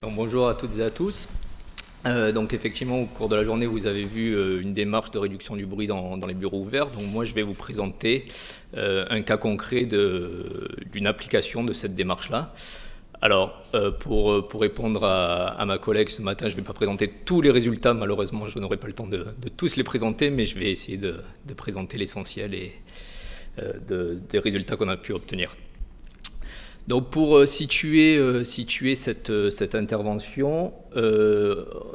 Donc, bonjour à toutes et à tous. Donc effectivement, au cours de la journée, vous avez vu une démarche de réduction du bruit dans les bureaux ouverts. Donc moi, je vais vous présenter un cas concret d'une application de cette démarche-là. Alors, pour répondre à ma collègue ce matin, je ne vais pas présenter tous les résultats. Malheureusement, je n'aurai pas le temps de tous les présenter, mais je vais essayer de présenter l'essentiel des résultats qu'on a pu obtenir. Donc pour situer cette intervention,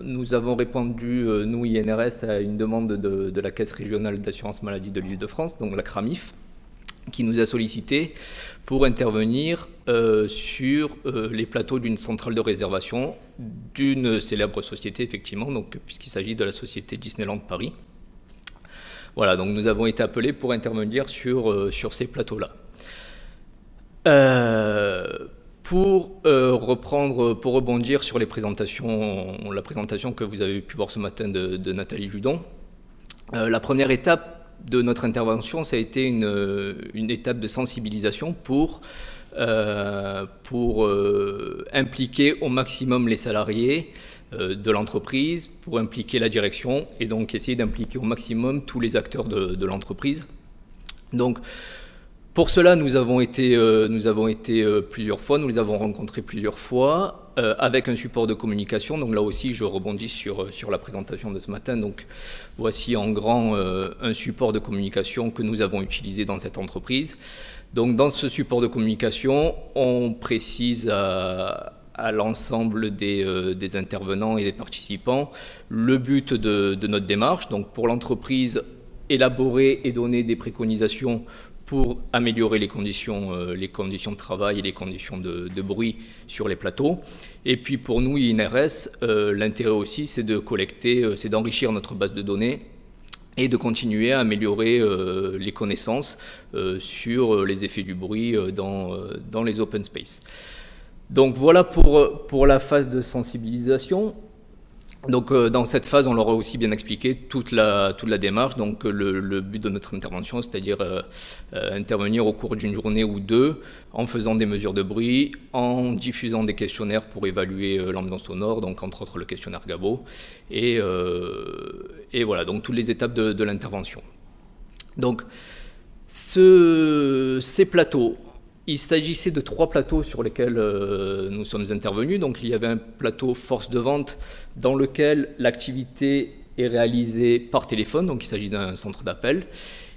nous avons répondu, nous INRS, à une demande de la Caisse régionale d'assurance maladie de l'Île-de-France, donc la CRAMIF, qui nous a sollicité pour intervenir sur les plateaux d'une centrale de réservation d'une célèbre société, effectivement, donc puisqu'il s'agit de la société Disneyland Paris. Voilà, donc nous avons été appelés pour intervenir sur ces plateaux-là. Pour rebondir sur la présentation que vous avez pu voir ce matin de Nathalie Judon, la première étape de notre intervention, ça a été une étape de sensibilisation pour impliquer au maximum les salariés de l'entreprise, pour impliquer la direction et donc essayer d'impliquer au maximum tous les acteurs de l'entreprise. Donc, pour cela, nous avons été plusieurs fois, nous les avons rencontrés plusieurs fois, avec un support de communication. Donc là aussi, je rebondis sur la présentation de ce matin. Donc voici en grand un support de communication que nous avons utilisé dans cette entreprise. Donc dans ce support de communication, on précise à l'ensemble des intervenants et des participants le but de notre démarche. Donc pour l'entreprise, élaborer et donner des préconisations pour améliorer les conditions de travail et les conditions de bruit sur les plateaux. Et puis pour nous, INRS, l'intérêt aussi, c'est de collecter, c'est d'enrichir notre base de données et de continuer à améliorer les connaissances sur les effets du bruit dans les open space. Donc voilà pour la phase de sensibilisation. Donc dans cette phase, on leur a aussi bien expliqué toute la démarche, donc le but de notre intervention, c'est-à-dire intervenir au cours d'une journée ou deux en faisant des mesures de bruit, en diffusant des questionnaires pour évaluer l'ambiance sonore, donc entre autres le questionnaire Gabo, et voilà, donc toutes les étapes de l'intervention. Donc ces plateaux, il s'agissait de 3 plateaux sur lesquels nous sommes intervenus. Donc il y avait un plateau force de vente dans lequel l'activité est réalisée par téléphone, donc il s'agit d'un centre d'appel.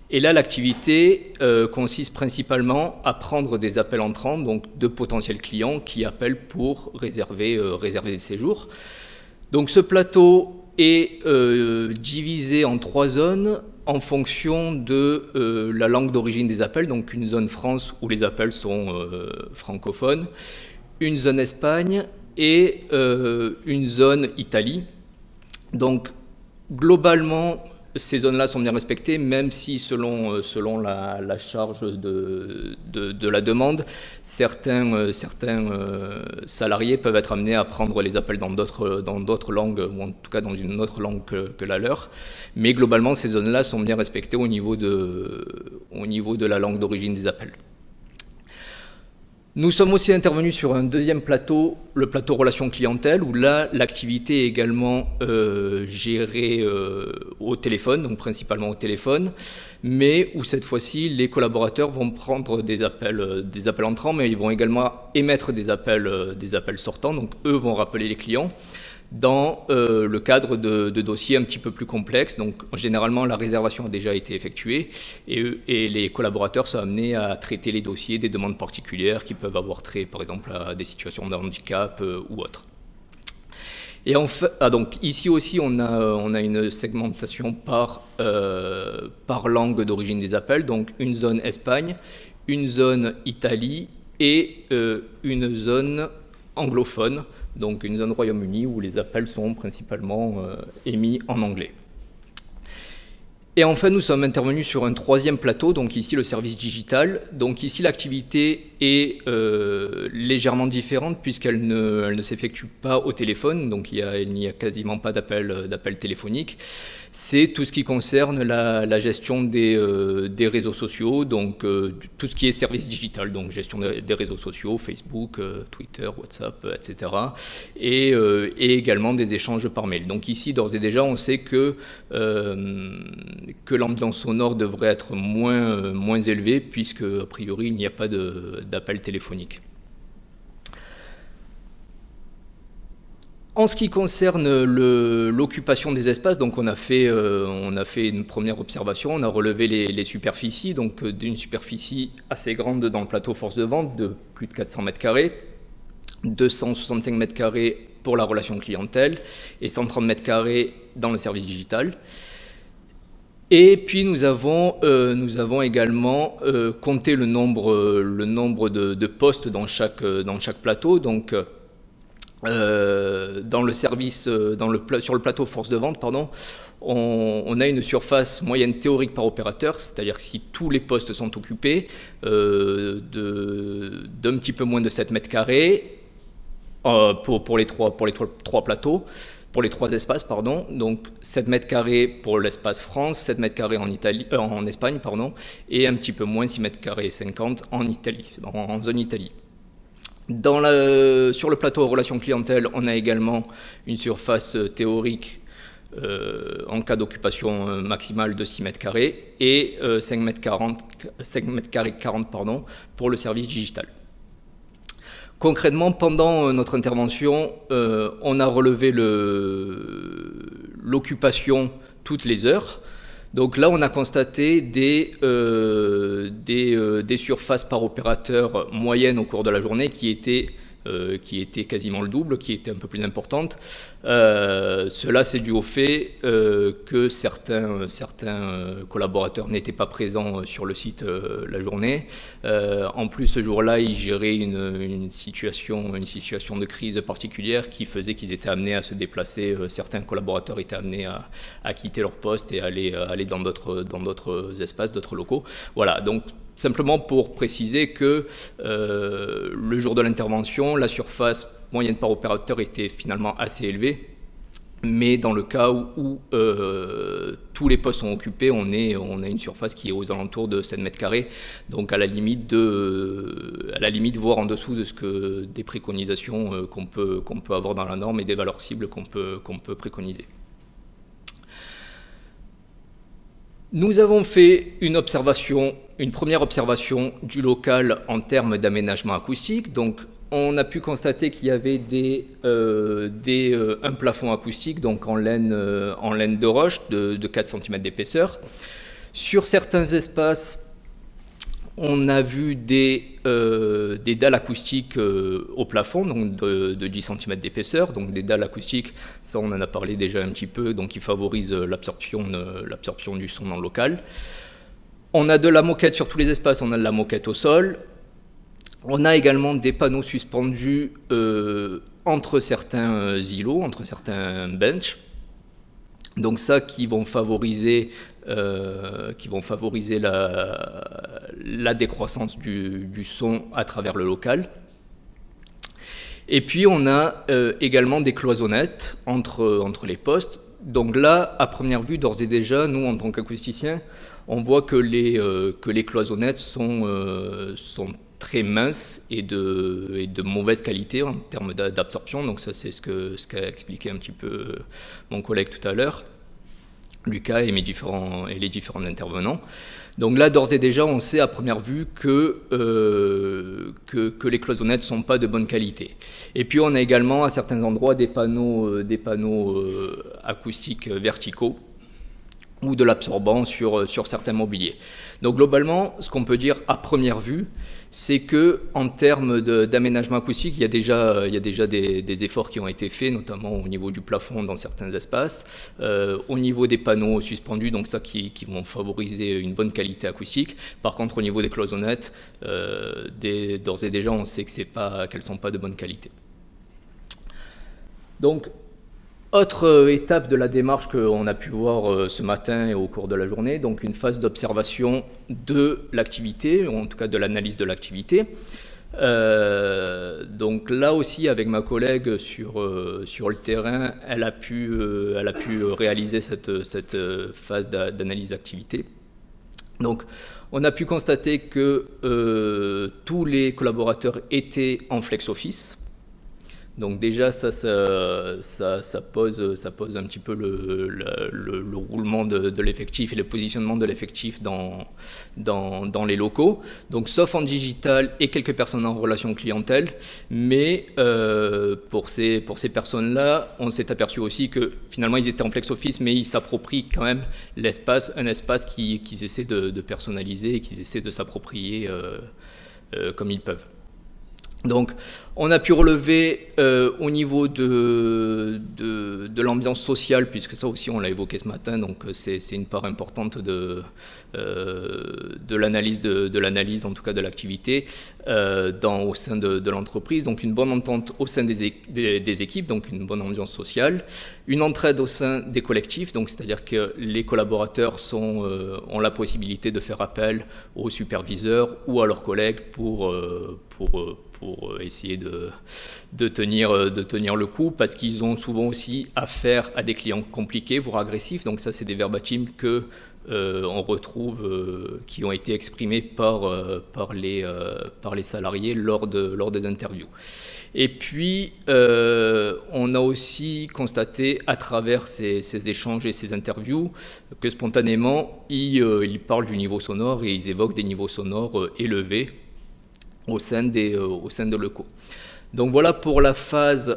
Et là, l'activité consiste principalement à prendre des appels entrants, donc de potentiels clients qui appellent pour réserver des séjours. Donc ce plateau est divisé en 3 zones en fonction de la langue d'origine des appels, donc une zone France où les appels sont francophones, une zone Espagne et une zone Italie. Donc globalement, ces zones-là sont bien respectées, même si selon la charge de la demande, certains salariés peuvent être amenés à prendre les appels dans d'autres langues, ou en tout cas dans une autre langue que la leur. Mais globalement, ces zones-là sont bien respectées au niveau de la langue d'origine des appels. Nous sommes aussi intervenus sur un deuxième plateau, le plateau relations clientèle, où là, l'activité est également gérée au téléphone, donc principalement au téléphone, mais où cette fois-ci, les collaborateurs vont prendre des appels entrants, mais ils vont également émettre des appels sortants, donc eux vont rappeler les clients dans le cadre de dossiers un petit peu plus complexes. Donc généralement la réservation a déjà été effectuée et les collaborateurs sont amenés à traiter les dossiers des demandes particulières qui peuvent avoir trait par exemple à des situations de handicap ou autres. Et donc ici aussi on a une segmentation par langue d'origine des appels, donc une zone Espagne, une zone Italie et une zone anglophone, donc une zone Royaume-Uni où les appels sont principalement émis en anglais. Et enfin, nous sommes intervenus sur un troisième plateau, donc ici le service digital. Donc ici, l'activité est légèrement différente puisqu'elle ne s'effectue pas au téléphone, donc il n'y a quasiment pas d'appel téléphonique. C'est tout ce qui concerne la gestion des réseaux sociaux, donc tout ce qui est service digital, donc gestion des réseaux sociaux, Facebook, Twitter, WhatsApp, etc. Et également des échanges par mail. Donc ici, d'ores et déjà, on sait que l'ambiance sonore devrait être moins élevée, puisque, a priori, il n'y a pas d'appel téléphonique. En ce qui concerne l'occupation des espaces, donc on a fait une première observation, on a relevé les superficies, donc d'une superficie assez grande dans le plateau force de vente, de plus de 400 m², 265 m² pour la relation clientèle et 130 m² dans le service digital. Et puis nous avons également compté le nombre de postes dans chaque plateau. Donc sur le plateau force de vente, pardon, on a une surface moyenne théorique par opérateur, c'est-à-dire que si tous les postes sont occupés, d'un petit peu moins de 7 m² pour les trois plateaux. Pour les trois espaces, pardon, donc 7 m² pour l'espace France, 7 m² en Espagne, pardon, et un petit peu moins, 6 m² en Italie, en zone Italie. Sur le plateau relation clientèle, on a également une surface théorique en cas d'occupation maximale de 6 m² et 5 m² 40 pardon, pour le service digital. Concrètement, pendant notre intervention, on a relevé l'occupation toutes les heures. Donc là, on a constaté des surfaces par opérateur moyennes au cours de la journée qui étaient quasiment le double, qui étaient un peu plus importantes. Cela, c'est dû au fait que certains collaborateurs n'étaient pas présents sur le site la journée. En plus, ce jour-là, ils géraient une situation de crise particulière qui faisait qu'ils étaient amenés à se déplacer. Certains collaborateurs étaient amenés à quitter leur poste et aller dans d'autres espaces, d'autres locaux. Voilà, donc simplement pour préciser que le jour de l'intervention, la surface moyenne par opérateur était finalement assez élevée, mais dans le cas où tous les postes sont occupés, on a une surface qui est aux alentours de 7 m², donc à la limite voire en dessous de des préconisations qu'on peut avoir dans la norme et des valeurs cibles qu'on peut préconiser. Nous avons fait une première observation du local en termes d'aménagement acoustique. Donc, on a pu constater qu'il y avait un plafond acoustique, donc en laine de roche de 4 cm d'épaisseur. Sur certains espaces, on a vu des dalles acoustiques au plafond, donc de 10 cm d'épaisseur. Donc des dalles acoustiques, ça on en a parlé déjà un petit peu, donc qui favorisent l'absorption du son dans le local. On a de la moquette sur tous les espaces, on a de la moquette au sol. On a également des panneaux suspendus entre certains îlots, entre certains benches. Donc ça qui vont favoriser la décroissance du son à travers le local. Et puis on a également des cloisonnettes entre les postes. Donc là, à première vue, d'ores et déjà, nous en tant qu'acousticiens, on voit que les cloisonnettes sont très minces et de mauvaise qualité en termes d'absorption. Donc ça, c'est ce qu'a expliqué un petit peu mon collègue tout à l'heure, Lucas et les différents intervenants. Donc là, d'ores et déjà, on sait à première vue que les cloisonnettes ne sont pas de bonne qualité. Et puis on a également à certains endroits des panneaux acoustiques verticaux ou de l'absorbant sur certains mobiliers. Donc globalement, ce qu'on peut dire à première vue, c'est que en termes d'aménagement acoustique, il y a déjà des efforts qui ont été faits, notamment au niveau du plafond dans certains espaces, au niveau des panneaux suspendus, donc ça qui vont favoriser une bonne qualité acoustique. Par contre, au niveau des cloisonnettes, d'ores et déjà, on sait qu'elles ne sont pas de bonne qualité. Donc, Autre étape de la démarche qu'on a pu voir ce matin et au cours de la journée, donc une phase d'observation de l'activité, en tout cas de l'analyse de l'activité. Donc là aussi, avec ma collègue sur le terrain, elle a pu réaliser cette phase d'analyse d'activité. Donc on a pu constater que tous les collaborateurs étaient en flex office. Donc déjà, ça pose un petit peu le roulement de l'effectif et le positionnement de l'effectif dans les locaux. Donc sauf en digital et quelques personnes en relation clientèle, mais pour ces personnes-là, on s'est aperçu aussi que finalement ils étaient en flex office, mais ils s'approprient quand même un espace qu'ils essaient de personnaliser et qu'ils essaient de s'approprier comme ils peuvent. Donc, on a pu relever au niveau de l'ambiance sociale, puisque ça aussi on l'a évoqué ce matin, donc c'est une part importante de l'analyse, en tout cas de l'activité au sein de l'entreprise. Donc une bonne entente au sein des équipes, donc une bonne ambiance sociale, une entraide au sein des collectifs, donc c'est-à-dire que les collaborateurs ont la possibilité de faire appel aux superviseurs ou à leurs collègues pour essayer de tenir le coup, parce qu'ils ont souvent aussi affaire à des clients compliqués, voire agressifs. Donc ça, c'est des verbatims que on retrouve, qui ont été exprimés par les salariés lors des interviews. Et puis, on a aussi constaté à travers ces échanges et ces interviews que spontanément, ils parlent du niveau sonore et ils évoquent des niveaux sonores élevés au sein des locaux. Donc voilà pour la phase,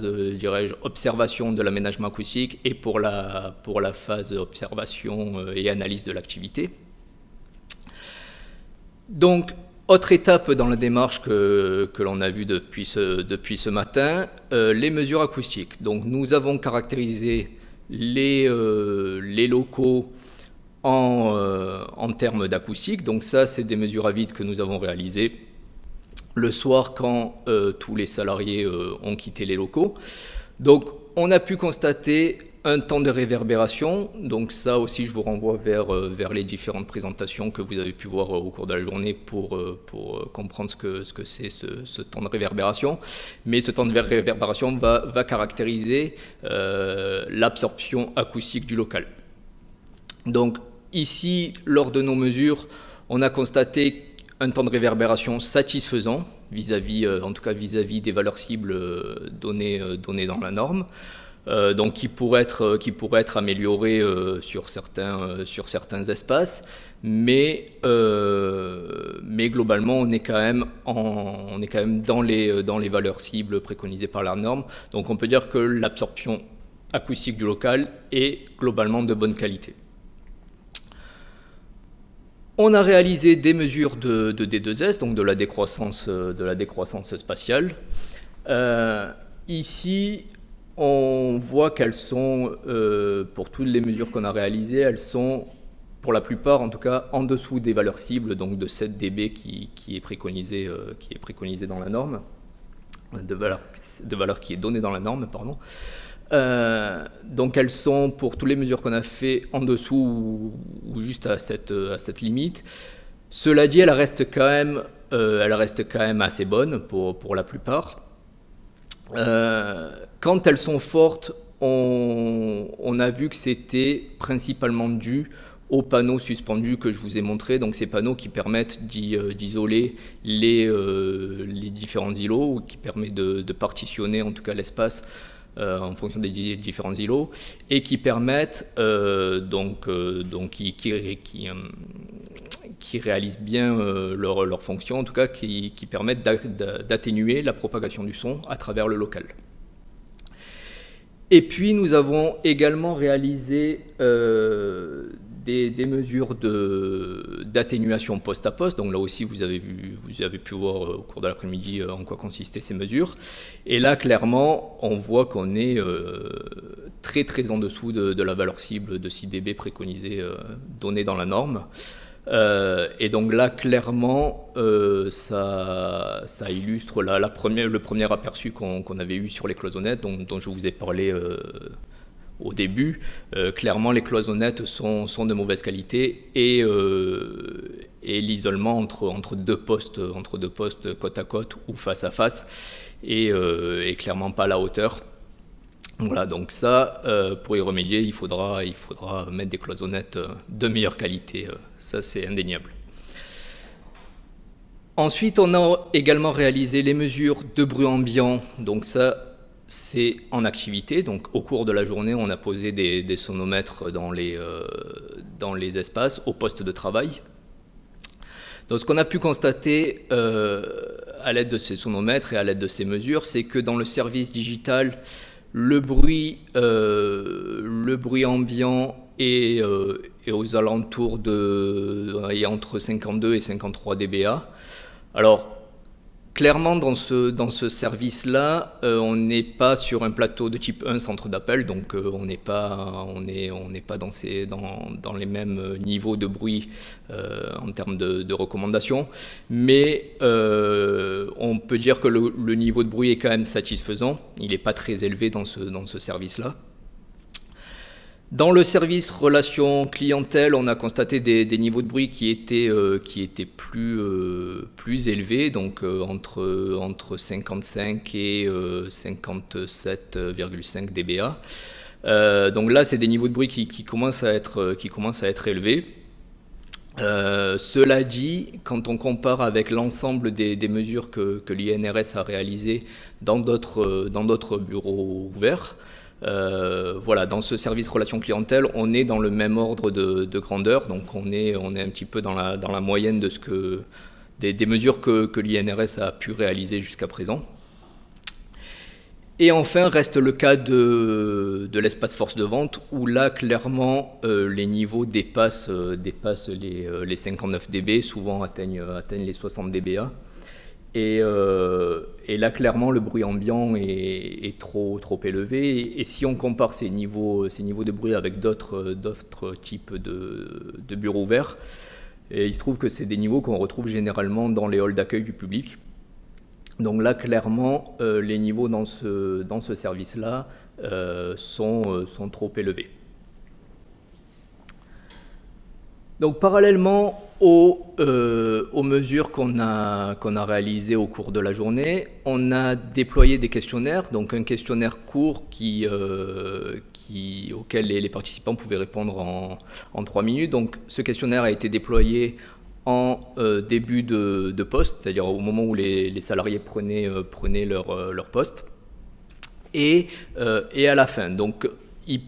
dirais-je, observation de l'aménagement acoustique et pour la phase observation et analyse de l'activité. Donc, autre étape dans la démarche que l'on a vue depuis ce matin, les mesures acoustiques. Donc nous avons caractérisé les locaux en termes d'acoustique. Donc ça, c'est des mesures à vide que nous avons réalisées le soir quand tous les salariés ont quitté les locaux. Donc on a pu constater un temps de réverbération. Donc ça aussi, je vous renvoie vers les différentes présentations que vous avez pu voir au cours de la journée pour comprendre ce que c'est ce temps de réverbération. Mais ce temps de réverbération va caractériser l'absorption acoustique du local. Donc ici, lors de nos mesures, on a constaté un temps de réverbération satisfaisant, en tout cas vis-à-vis des valeurs cibles données dans la norme, donc qui pourrait être amélioré sur certains espaces, mais globalement on est quand même dans les valeurs cibles préconisées par la norme. Donc on peut dire que l'absorption acoustique du local est globalement de bonne qualité. On a réalisé des mesures de D2S, donc de la décroissance spatiale. Ici, on voit qu'elles sont, pour toutes les mesures qu'on a réalisées, elles sont, pour la plupart en tout cas, en dessous des valeurs cibles, donc de 7 dB qui est préconisé dans la norme, de valeur qui est donnée dans la norme, pardon. Donc elles sont, pour toutes les mesures qu'on a fait, en dessous ou juste à cette limite. Cela dit, elle reste quand même assez bonne pour la plupart. Quand elles sont fortes, on a vu que c'était principalement dû aux panneaux suspendus que je vous ai montrés, donc ces panneaux qui permettent d'isoler les différents îlots, ou qui permettent de partitionner en tout cas l'espace en fonction des différents îlots, et qui permettent qui réalisent bien leur fonction, en tout cas qui permettent d'atténuer la propagation du son à travers le local. Et puis nous avons également réalisé des mesures d'atténuation poste à poste. Donc là aussi, vous avez pu voir au cours de l'après-midi en quoi consistaient ces mesures. Et là, clairement, on voit qu'on est très très en dessous de la valeur cible de 6 dB préconisée, donnée dans la norme. Et donc là, clairement, ça illustre le premier aperçu qu'on avait eu sur les cloisonnettes, dont je vous ai parlé au début. Clairement, les cloisonnettes sont de mauvaise qualité et l'isolement entre deux postes côte à côte ou face à face est clairement pas à la hauteur. Voilà, donc ça, pour y remédier, il faudra mettre des cloisonnettes de meilleure qualité, ça c'est indéniable. Ensuite, on a également réalisé les mesures de bruit ambiant, donc ça c'est en activité, donc au cours de la journée, on a posé des sonomètres dans les espaces, au poste de travail. Donc ce qu'on a pu constater à l'aide de ces sonomètres et à l'aide de ces mesures, c'est que dans le service digital, le bruit ambiant est aux alentours entre 52 et 53 dBA. Alors, clairement, dans ce service-là, on n'est pas sur un plateau de type 1 centre d'appel, donc on n'est pas dans les mêmes niveaux de bruit en termes de recommandations, mais on peut dire que le niveau de bruit est quand même satisfaisant. Il n'est pas très élevé dans ce service-là. Dans le service relation clientèle, on a constaté des niveaux de bruit qui étaient plus élevés, donc entre 55 et 57,5 dBA. Donc là, c'est des niveaux de bruit qui commencent à être élevés. Cela dit, quand on compare avec l'ensemble des mesures que l'INRS a réalisées dans d'autres bureaux ouverts, voilà, dans ce service relation clientèle, on est dans le même ordre de grandeur, donc on est un petit peu dans la moyenne de des mesures que l'INRS a pu réaliser jusqu'à présent. Et enfin, reste le cas de l'espace force de vente, où là, clairement, les niveaux dépassent les 59 dB, souvent atteignent les 60 dBA. Et là, clairement, le bruit ambiant est trop élevé. Et si on compare ces niveaux de bruit avec d'autres types de bureaux ouverts, il se trouve que c'est des niveaux qu'on retrouve généralement dans les halls d'accueil du public. Donc là, clairement, les niveaux dans ce service-là sont trop élevés. Donc parallèlement aux mesures qu'on a réalisées au cours de la journée, on a déployé des questionnaires, donc un questionnaire court auquel les participants pouvaient répondre en 3 minutes. Donc ce questionnaire a été déployé en début de poste, c'est-à-dire au moment où les salariés prenaient leur poste, et à la fin. Donc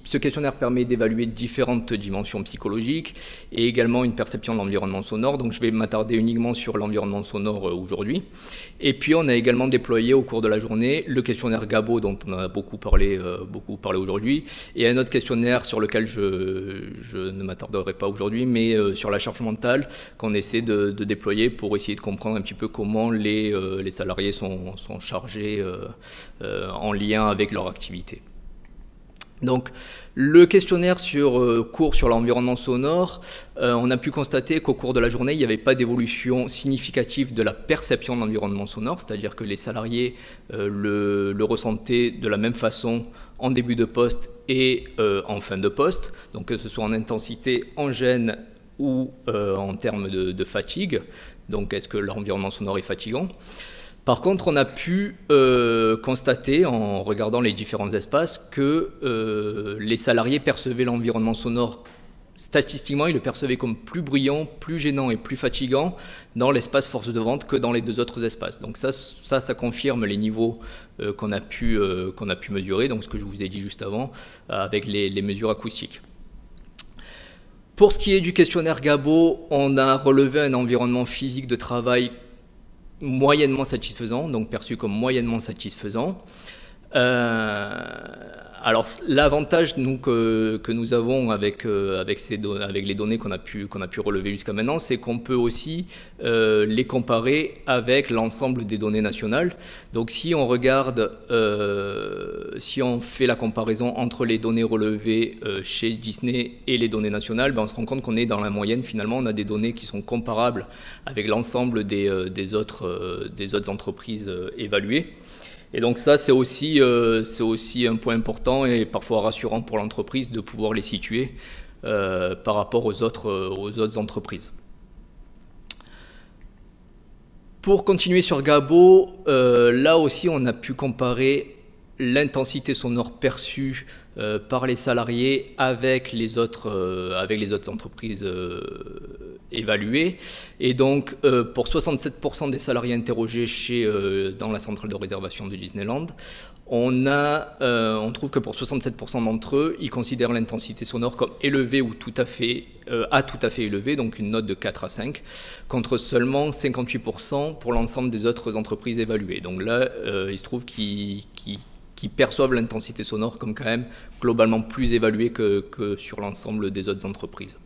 ce questionnaire permet d'évaluer différentes dimensions psychologiques et également une perception de l'environnement sonore. Donc je vais m'attarder uniquement sur l'environnement sonore aujourd'hui. Et puis on a également déployé au cours de la journée le questionnaire Gabo, dont on a beaucoup parlé aujourd'hui, et un autre questionnaire sur lequel je ne m'attarderai pas aujourd'hui, mais sur la charge mentale qu'on essaie de déployer pour essayer de comprendre un petit peu comment les salariés sont chargés en lien avec leur activité. Donc, le questionnaire court sur l'environnement sonore, on a pu constater qu'au cours de la journée, il n'y avait pas d'évolution significative de la perception de l'environnement sonore, c'est-à-dire que les salariés le ressentaient de la même façon en début de poste et en fin de poste, donc que ce soit en intensité, en gêne ou en termes de fatigue. Donc, est-ce que l'environnement sonore est fatigant ? Par contre, on a pu constater, en regardant les différents espaces, que les salariés percevaient l'environnement sonore, statistiquement, ils le percevaient comme plus bruyant, plus gênant et plus fatigant dans l'espace force de vente que dans les deux autres espaces. Donc ça confirme les niveaux qu'on a pu mesurer, donc ce que je vous ai dit juste avant, avec les mesures acoustiques. Pour ce qui est du questionnaire Gabo, on a relevé un environnement physique de travail moyennement satisfaisant, donc perçu comme moyennement satisfaisant. Alors l'avantage que nous avons avec les données qu'on a pu relever jusqu'à maintenant, c'est qu'on peut aussi les comparer avec l'ensemble des données nationales. Donc si on regarde, si on fait la comparaison entre les données relevées chez Disney et les données nationales, ben on se rend compte qu'on est dans la moyenne. Finalement, on a des données qui sont comparables avec l'ensemble des autres entreprises évaluées. Et donc ça, c'est aussi un point important et parfois rassurant pour l'entreprise de pouvoir les situer par rapport aux autres entreprises. Pour continuer sur Gabo, là aussi, on a pu comparer l'intensité sonore perçue par les salariés avec les autres entreprises évaluées. Et donc, pour 67% des salariés interrogés dans la centrale de réservation de Disneyland, on trouve que pour 67% d'entre eux, ils considèrent l'intensité sonore comme élevée ou tout à fait élevée, donc une note de 4 à 5, contre seulement 58% pour l'ensemble des autres entreprises évaluées. Donc là, il se trouve qu'ils perçoivent l'intensité sonore comme quand même globalement plus évaluée que sur l'ensemble des autres entreprises.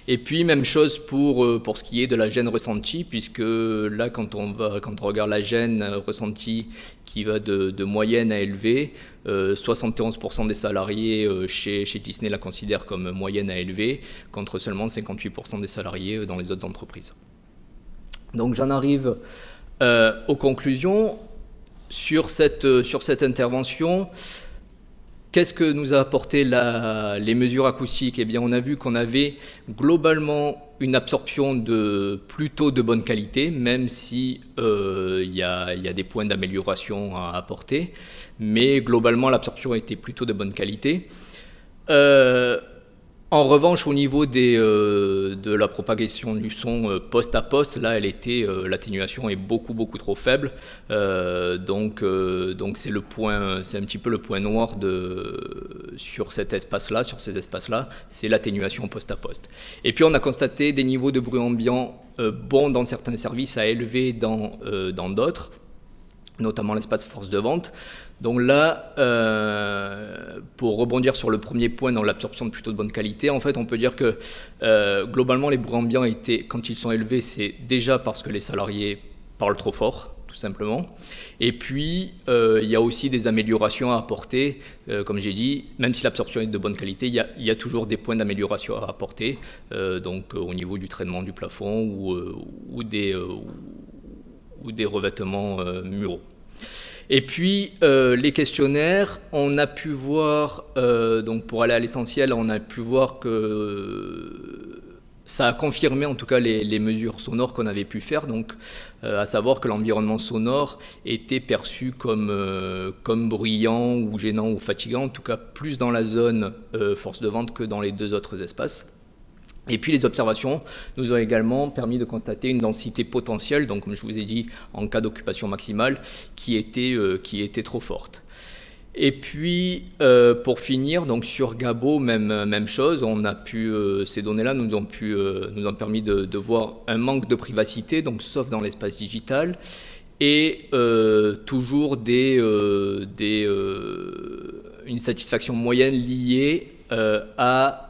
Et puis même chose pour ce qui est de la gêne ressentie, puisque là quand on regarde la gêne ressentie qui va de moyenne à élevée, 71% des salariés chez Disney la considèrent comme moyenne à élevée, contre seulement 58% des salariés dans les autres entreprises. Donc j'en arrive aux conclusions. Sur cette intervention, qu'est-ce que nous a apporté les mesures acoustiques? Eh bien, on a vu qu'on avait globalement une absorption plutôt de bonne qualité, même si il y a des points d'amélioration à apporter, mais globalement l'absorption était plutôt de bonne qualité. En revanche, au niveau de la propagation du son poste à poste, là, l'atténuation est beaucoup trop faible. Donc c'est un petit peu le point noir sur cet espace-là, sur ces espaces-là, c'est l'atténuation poste à poste. Et puis on a constaté des niveaux de bruit ambiant bons dans certains services, à élevés dans d'autres, notamment l'espace force de vente. Donc là, pour rebondir sur le premier point dans l'absorption de plutôt de bonne qualité, en fait on peut dire que globalement les bruits ambiants quand ils sont élevés, c'est déjà parce que les salariés parlent trop fort, tout simplement. Et puis il y a aussi des améliorations à apporter, comme j'ai dit, même si l'absorption est de bonne qualité, il y a toujours des points d'amélioration à apporter, donc au niveau du traitement du plafond ou des revêtements muraux. Et puis les questionnaires, on a pu voir, donc pour aller à l'essentiel, on a pu voir que ça a confirmé en tout cas les mesures sonores qu'on avait pu faire, donc à savoir que l'environnement sonore était perçu comme bruyant ou gênant ou fatigant, en tout cas plus dans la zone force de vente que dans les deux autres espaces. Et puis les observations nous ont également permis de constater une densité potentielle, donc comme je vous ai dit, en cas d'occupation maximale, qui était trop forte. Et puis pour finir, donc sur Gabo, même chose, ces données-là nous ont permis de voir un manque de privacité, donc sauf dans l'espace digital, et toujours une satisfaction moyenne liée à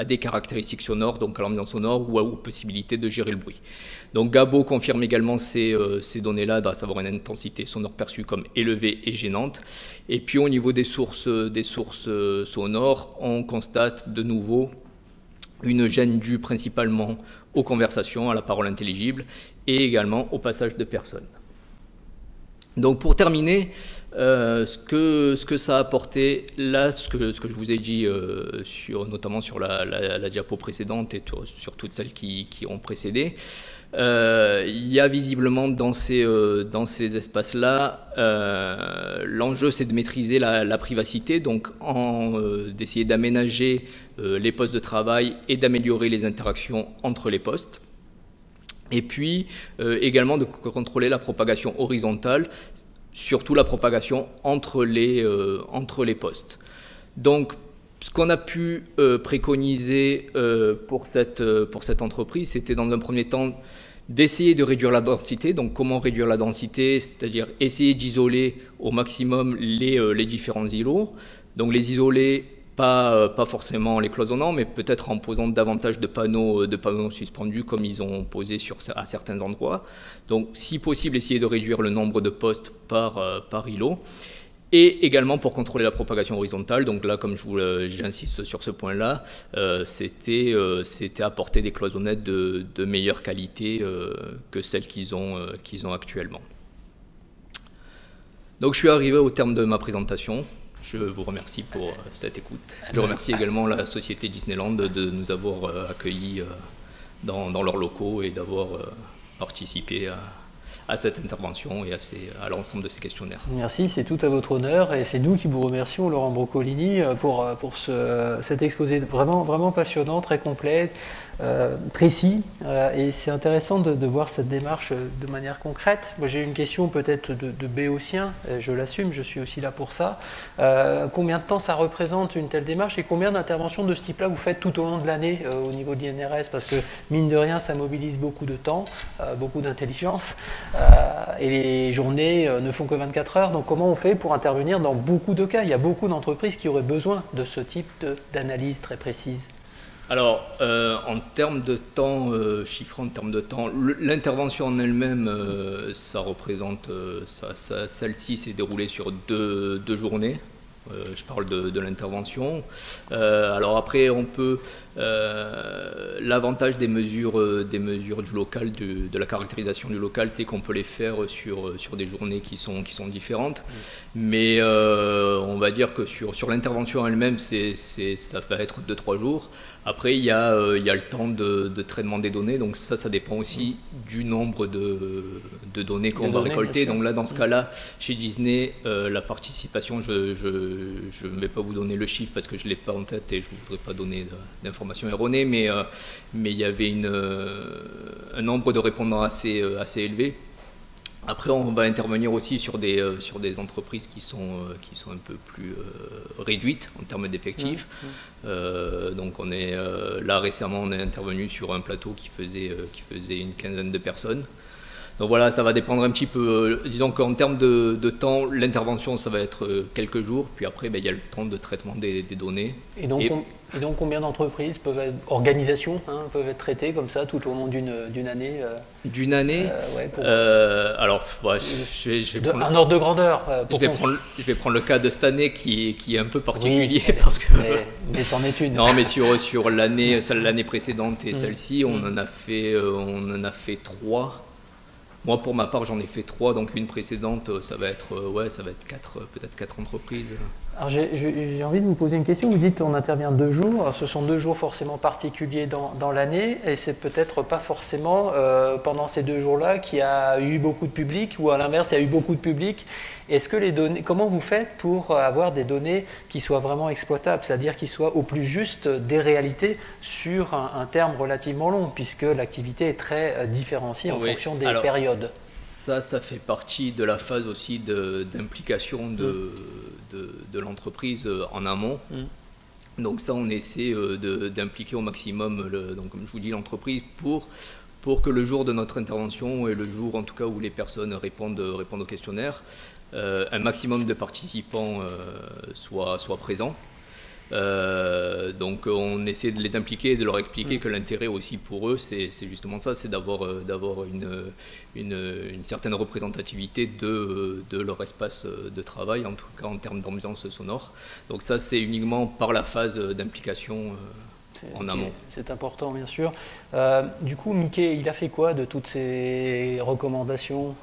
des caractéristiques sonores, donc à l'ambiance sonore ou aux possibilités de gérer le bruit. Donc Gabo confirme également ces données-là, à savoir une intensité sonore perçue comme élevée et gênante. Et puis au niveau des sources sonores, on constate de nouveau une gêne due principalement aux conversations, à la parole intelligible et également au passage de personnes. Donc pour terminer, ce que ça a apporté, là, ce que je vous ai dit, notamment sur la diapo précédente et sur toutes celles qui ont précédé, il y a visiblement dans ces espaces-là, l'enjeu c'est de maîtriser la privacité, donc d'essayer d'aménager les postes de travail et d'améliorer les interactions entre les postes. Et puis également de contrôler la propagation horizontale, surtout la propagation entre les postes. Donc ce qu'on a pu préconiser pour cette entreprise, c'était dans un premier temps d'essayer de réduire la densité. Donc comment réduire la densité? C'est-à-dire essayer d'isoler au maximum les différents îlots. Donc les isoler, pas forcément les cloisonnant, mais peut-être en posant davantage de panneaux suspendus comme ils ont posé à certains endroits. Donc si possible, essayer de réduire le nombre de postes par îlot. Et également pour contrôler la propagation horizontale, donc là comme j'insiste sur ce point-là, c'était apporter des cloisonnettes de meilleure qualité que celles qu'ils ont actuellement. Donc je suis arrivé au terme de ma présentation. Je vous remercie pour cette écoute. Je remercie également la société Disneyland de nous avoir accueillis dans leurs locaux et d'avoir participé à cette intervention et à l'ensemble de ces questionnaires. Merci, c'est tout à votre honneur et c'est nous qui vous remercions, Laurent Broccolini, pour cet exposé vraiment passionnant, très complet, précis, et c'est intéressant de voir cette démarche de manière concrète. Moi j'ai une question peut-être de béotien, je l'assume, je suis aussi là pour ça. Combien de temps ça représente une telle démarche et combien d'interventions de ce type-là vous faites tout au long de l'année au niveau de l'INRS? Parce que mine de rien, ça mobilise beaucoup de temps, beaucoup d'intelligence. Et les journées ne font que 24 heures, donc comment on fait pour intervenir dans beaucoup de cas? Il y a beaucoup d'entreprises qui auraient besoin de ce type d'analyse très précise. Alors, en termes de temps, chiffrant en termes de temps, l'intervention en elle-même, ça représente, celle-ci s'est déroulée sur deux journées. Je parle de l'intervention. Alors après, on peut l'avantage des mesures du local, de la caractérisation du local, c'est qu'on peut les faire sur des journées qui sont différentes. Mais on va dire que sur l'intervention elle-même, ça va être 2-3 jours. Après, il y a le temps de traitement des données, donc ça dépend aussi du nombre de données qu'on va récolter. Donc là, dans ce cas-là, chez Disney, la participation, je ne vais pas vous donner le chiffre parce que je ne l'ai pas en tête et je ne voudrais pas donner d'informations erronées, mais il y avait un nombre de répondants assez élevé. Après, on va intervenir aussi sur des entreprises qui sont un peu plus réduites en termes d'effectifs. Donc on est là récemment, on est intervenu sur un plateau qui faisait une quinzaine de personnes. Donc voilà, ça va dépendre un petit peu. Disons qu'en termes de temps, l'intervention, ça va être quelques jours. Puis après, il y a le temps de traitement des données. Et donc combien d'entreprises organisations peuvent être traitées comme ça tout au long d'une année D'une année ouais, alors, je vais prendre un ordre de grandeur. Je vais prendre le cas de cette année qui est un peu particulier. Oui, parce que, mais c'en est une. Non, mais sur l'année précédente et celle-ci, on en a fait 3. Moi, pour ma part, j'en ai fait 3, donc une précédente, ça va être 4, peut-être 4 entreprises. Alors j'ai envie de vous poser une question. Vous dites qu'on intervient 2 jours. Alors, ce sont 2 jours forcément particuliers dans l'année, et c'est peut-être pas forcément pendant ces 2 jours-là qu'il y a eu beaucoup de public, ou à l'inverse, il y a eu beaucoup de public. Est-ce que les données, comment vous faites pour avoir des données qui soient vraiment exploitables, c'est-à-dire qui soient au plus juste des réalités sur un terme relativement long, puisque l'activité est très différenciée en fonction des périodes? Ça fait partie de la phase aussi d'implication de l'entreprise en amont. Donc ça, on essaie d'impliquer au maximum, donc comme je vous dis, l'entreprise pour que le jour de notre intervention et le jour en tout cas où les personnes répondent au questionnaire, un maximum de participants soient présents. Donc on essaie de les impliquer et de leur expliquer que l'intérêt aussi pour eux, c'est justement ça, c'est d'avoir une certaine représentativité de leur espace de travail, en tout cas en termes d'ambiance sonore. Donc ça, c'est uniquement par la phase d'implication en amont. C'est important, bien sûr. Du coup, Mickey, il a fait quoi de toutes ces recommandations?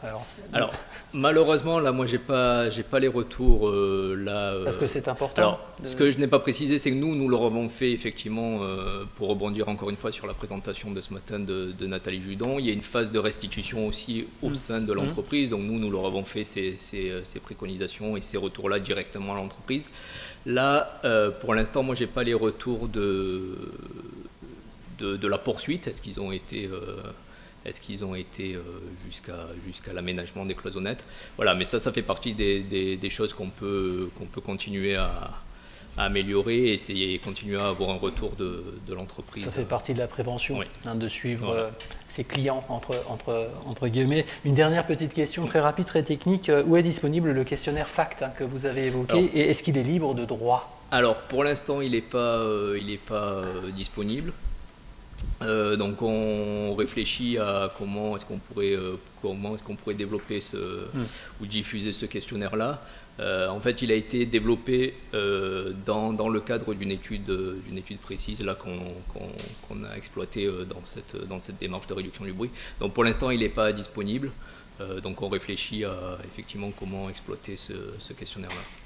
Alors malheureusement, là, moi, j'ai pas les retours là. Parce que c'est important. Alors, ce que je n'ai pas précisé, c'est que nous leur avons fait effectivement, pour rebondir encore une fois sur la présentation de ce matin de Nathalie Judon, il y a une phase de restitution aussi au sein de l'entreprise. Donc nous leur avons fait ces préconisations et ces retours-là directement à l'entreprise. Là, pour l'instant, moi, j'ai pas les retours de la poursuite. Est-ce qu'ils ont été jusqu'à l'aménagement des cloisonnettes? Voilà, mais ça fait partie des choses qu'on peut continuer améliorer et essayer et continuer à avoir un retour de l'entreprise. Ça fait partie de la prévention, oui. De suivre ses clients, entre guillemets. Une dernière petite question très rapide, très technique. Où est disponible le questionnaire FACT que vous avez évoqué, et est-ce qu'il est libre de droit? Alors, pour l'instant, il n'est pas, disponible. Donc on réfléchit à comment est-ce qu'on pourrait développer ou diffuser ce questionnaire-là. En fait, il a été développé dans le cadre d'une étude précise là qu'on a exploitée dans cette démarche de réduction du bruit. Donc pour l'instant, il n'est pas disponible. Donc on réfléchit à effectivement comment exploiter ce questionnaire-là.